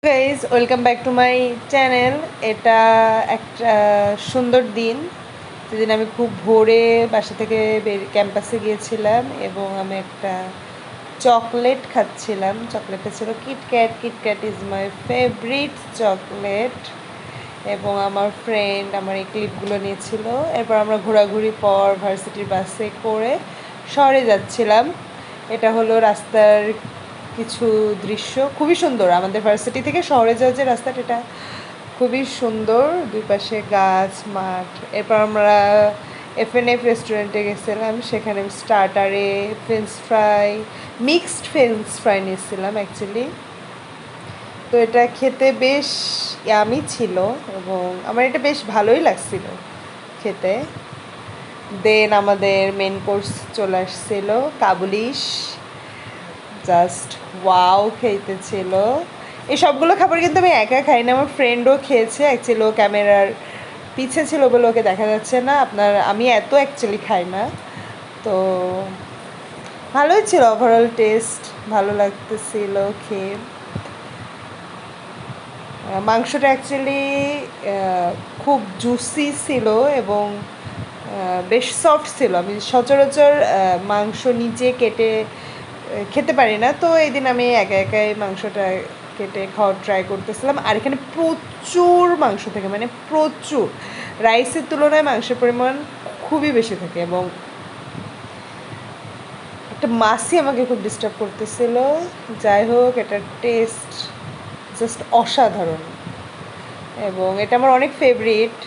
Guys welcome back to my channel. এটা একটা সুন্দর দিন, যেদিন আমি খুব ভোরে বাসা থেকে ক্যাম্পাসে গিয়েছিলাম এবং আমি একটা চকলেট খাচ্ছিলাম। চকলেটটা ছিল KitKat. KitKat is my favourite chocolate. এবং আমার ফ্রেন্ড আমার এই ক্লিপগুলো নিয়েছিল। এরপর আমরা ঘোরাঘুরি পর ভার্সিটির বাসে করে শহরে যাচ্ছিলাম। এটা হলো রাস্তার কিছু দৃশ্য, খুবই সুন্দর। আমাদের ভার্সিটি থেকে শহরে যাওয়ার যে রাস্তাটা, এটা খুবই সুন্দর, দুই পাশে গাছ, মাঠ। এরপর আমরা এফএনএফ রেস্টুরেন্টে গেছিলাম, সেখানে স্টার্টারে French fry, mixed French fry নিয়েছিলাম অ্যাকচুয়ালি। তো এটা খেতে বেশ ইয়ামি ছিল এবং আমার এটা বেশ ভালোই লাগছিল খেতে। দেন আমাদের মেন কোর্স চলে আসছিল, কাবুলিশ। জাস্ট ওয়াও খেতে ছিল। এই সবগুলো খাবার কিন্তু আমি একা খাই না, আমার ফ্রেন্ডও খেয়েছে। অ্যাকচুয়ালি ও ক্যামেরার পিছে ছিল বলে ওকে দেখা যাচ্ছে না। আমি এত অ্যাকচুয়ালি খাই না। তো ভালোই ছিল, ওভারঅল টেস্ট ভালো লাগতেছিল খেয়ে। মাংসটা অ্যাকচুয়ালি খুব জুসি ছিল এবং বেশ সফট ছিল। আমি সচরাচর মাংস নিজে কেটে খেতে পারি না, তো এই দিন আমি একা একাই মাংসটা কেটে খাওয়ার ট্রাই করতেছিলাম। আর এখানে প্রচুর মাংস থাকে, মানে প্রচুর। রাইসের তুলনায় মাংসের পরিমাণ খুবই বেশি থাকে এবং একটা মাছই আমাকে খুব ডিস্টার্ব করতেছিল। যাই হোক, এটার টেস্ট জাস্ট অসাধারণ এবং এটা আমার অনেক ফেভারিট।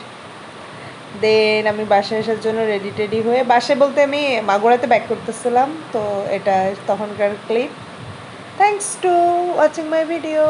দেন আমি বাসায় আসার জন্য রেডি টেডি হয়ে, বাসায় বলতে আমি মাগুরাতে ব্যাক করতেছিলাম। তো এটা তখনকার clip. Thanks to watching my video.